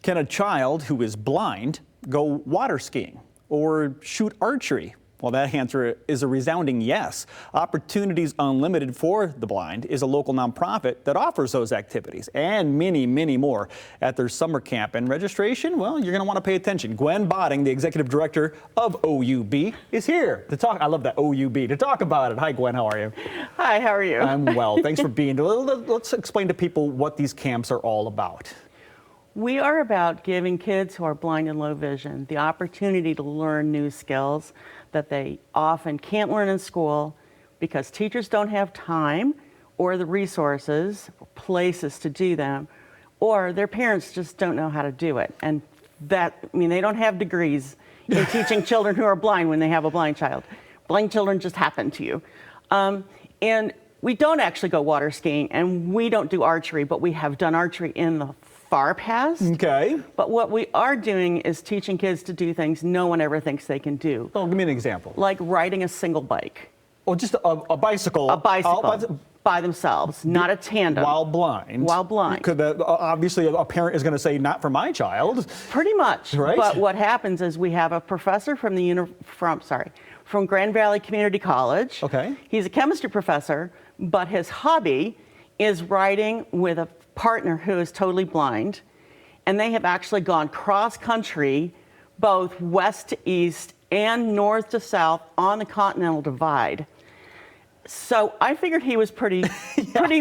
Can a child who is blind go water skiing or shoot archery? Well, that answer is a resounding yes. Opportunities Unlimited for the Blind is a local nonprofit that offers those activities and many, many more at their summer camp. And registration, well, you're going to want to pay attention. Gwen Botting, the executive director of OUB, is here to talk. I love that, OUB, to talk about it. Hi, Gwen. How are you? Hi, how are you? I'm well. Thanks for being here. Let's explain to people what these camps are all about. We are about giving kids who are blind and low vision the opportunity to learn new skills that they often can't learn in school because teachers don't have time or the resources, places to do them, or their parents just don't know how to do it. And they don't have degrees in teaching children who are blind when they have a blind child. Blind children just happen to you. And we don't actually go water skiing, and we don't do archery, but we have done archery in the far past. Okay. But what we are doing is teaching kids to do things no one ever thinks they can do. Well, give me an example. Like riding a single bike. Well, just a bicycle. A bicycle by themselves, not a tandem. While blind. While blind. Obviously, a parent is going to say, not for my child. Pretty much. Right. But what happens is we have a professor from from Grand Valley Community College. Okay. He's a chemistry professor, but his hobby is riding with a partner who is totally blind, and they have actually gone cross-country, both west to east and north to south on the Continental Divide. So I figured he was pretty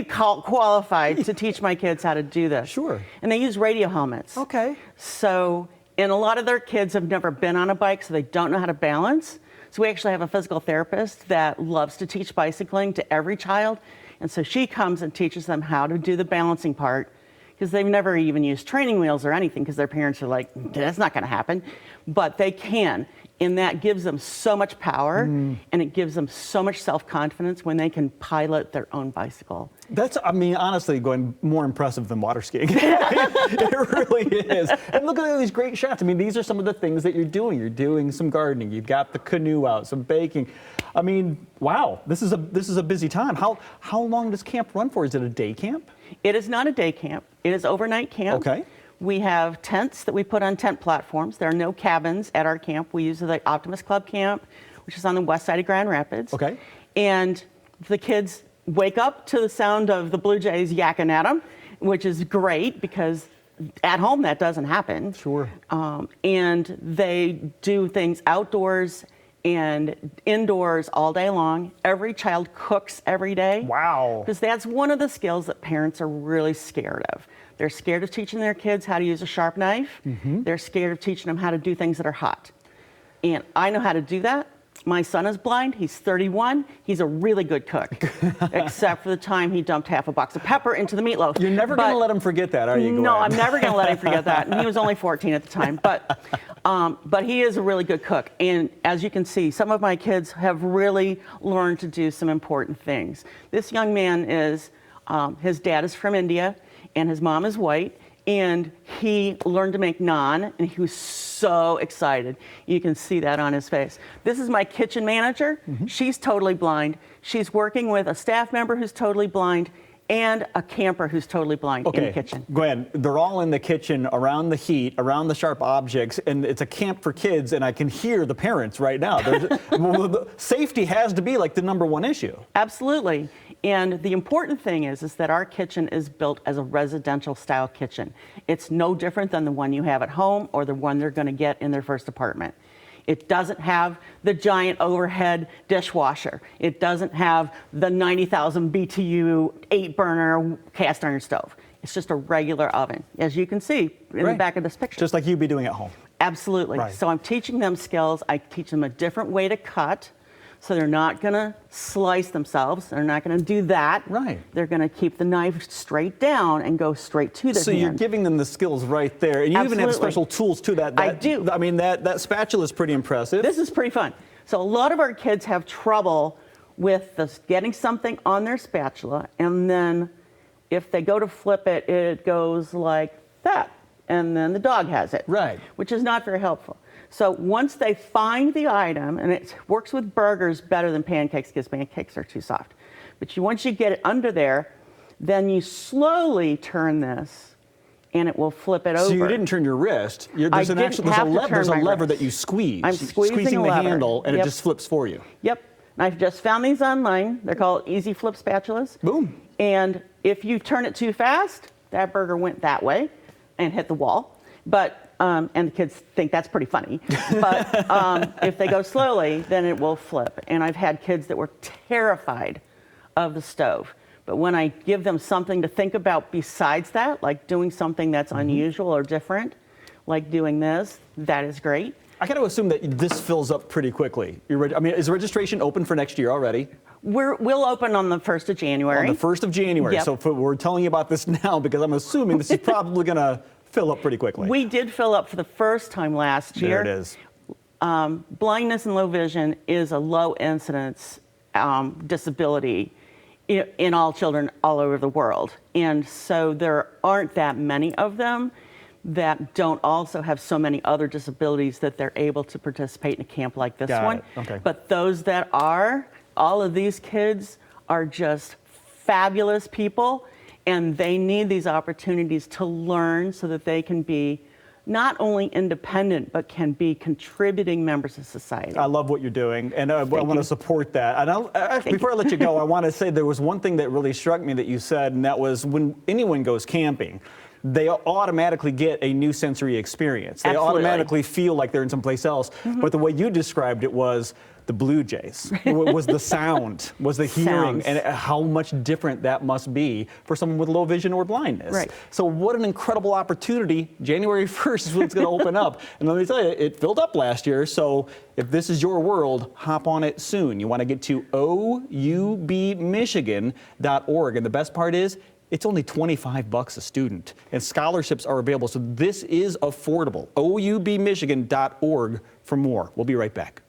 qualified to teach my kids how to do this. Sure. And they use radio helmets. Okay. So, and a lot of their kids have never been on a bike, so they don't know how to balance. So we actually have a physical therapist that loves to teach bicycling to every child. And so she comes and teaches them how to do the balancing part because they've never even used training wheels or anything because their parents are like, that's not going to happen. But they can. And that gives them so much power and it gives them so much self-confidence when they can pilot their own bicycle. That's, honestly, going more impressive than water skiing. It really is. And look at all these great shots. These are some of the things that you're doing. You're doing some gardening. You've got the canoe out, some baking. Wow, this is a busy time. How long does camp run for? Is it a day camp? It is not a day camp. It is overnight camp. Okay. We have tents that we put on tent platforms. There are no cabins at our camp. We use the Optimist Club camp, which is on the west side of Grand Rapids. Okay. And the kids wake up to the sound of the Blue Jays yakking at them, which is great because at home that doesn't happen. Sure. And they do things outdoors and indoors all day long. Every child cooks every day. Wow. Because that's one of the skills that parents are really scared of. They're scared of teaching their kids how to use a sharp knife. They're scared of teaching them how to do things that are hot. And I know how to do that. My son is blind. He's 31. He's a really good cook, except for the time he dumped half a box of pepper into the meatloaf. You're never going to let him forget that, are you, Gwen? No, I'm never going to let him forget that. And he was only 14 at the time. But he is a really good cook. And as you can see, some of my kids have really learned to do some important things. This young man his dad is from India, and his mom is white. And he learned to make naan, and he was so excited. You can see that on his face. This is my kitchen manager. She's totally blind. She's working with a staff member who's totally blind and a camper who's totally blind in the kitchen. Gwen, they're all in the kitchen around the heat, around the sharp objects, and it's a camp for kids, and I can hear the parents right now. Safety has to be like the #1 issue. Absolutely. And the important thing is that our kitchen is built as a residential style kitchen. It's no different than the one you have at home or the one they're going to get in their first apartment. It doesn't have the giant overhead dishwasher. It doesn't have the 90,000 BTU 8-burner cast iron stove. It's just a regular oven, as you can see in the back of this picture. Just like you'd be doing at home. Absolutely. Right. So I'm teaching them skills. I teach them a different way to cut. So they're not going to slice themselves. They're not going to do that. Right. They're going to keep the knife straight down and go straight to the hand. So you're giving them the skills right there. And you even have special tools to that. I do. That spatula is pretty impressive. This is pretty fun. So a lot of our kids have trouble with getting something on their spatula. And then if they go to flip it, it goes like that. And then the dog has it. Right. Which is not very helpful. So once they find the item, and it works with burgers better than pancakes because pancakes are too soft. But once you get it under there, then you slowly turn this and it will flip it over. So you didn't turn your wrist. There's I an didn't actual, have to there's turn a my lever wrist. that you squeeze. I'm squeezing the a lever. handle, and it Yep. just flips for you. Yep. And I've just found these online. They're called Easy Flip spatulas. Boom. And if you turn it too fast, that burger went that way and hit the wall. But and the kids think that's pretty funny. But if they go slowly, then it will flip. And I've had kids that were terrified of the stove. But when I give them something to think about besides that, like doing something that's unusual or different, like doing this, that is great. I got to assume that this fills up pretty quickly. I mean, is registration open for next year already? We'll open on the 1st of January. On the 1st of January. Yep. So we're telling you about this now because I'm assuming this is probably going to fill up pretty quickly. We did fill up for the first time last year. There it is. Blindness and low vision is a low incidence disability in all children all over the world. And so there aren't that many of them that don't also have so many other disabilities that they're able to participate in a camp like this Got one. it. Okay. But those that are, all of these kids are just fabulous people, and they need these opportunities to learn so that they can be not only independent, but can be contributing members of society. I love what you're doing, and I want you. to support that. And actually, before I let you go, I want to say there was one thing that really struck me that you said, and that was when anyone goes camping, they automatically get a new sensory experience. They Absolutely. automatically feel like they're in someplace else. But the way you described it was the Blue Jays, was the sound, was the hearing, Sounds. and how much different that must be for someone with low vision or blindness. Right. So what an incredible opportunity. January 1st is when it's going to open up. And let me tell you, it filled up last year. So if this is your world, hop on it soon. You want to get to oubmichigan.org. And the best part is, it's only $25 a student, and scholarships are available. So this is affordable. oubmichigan.org for more. We'll be right back.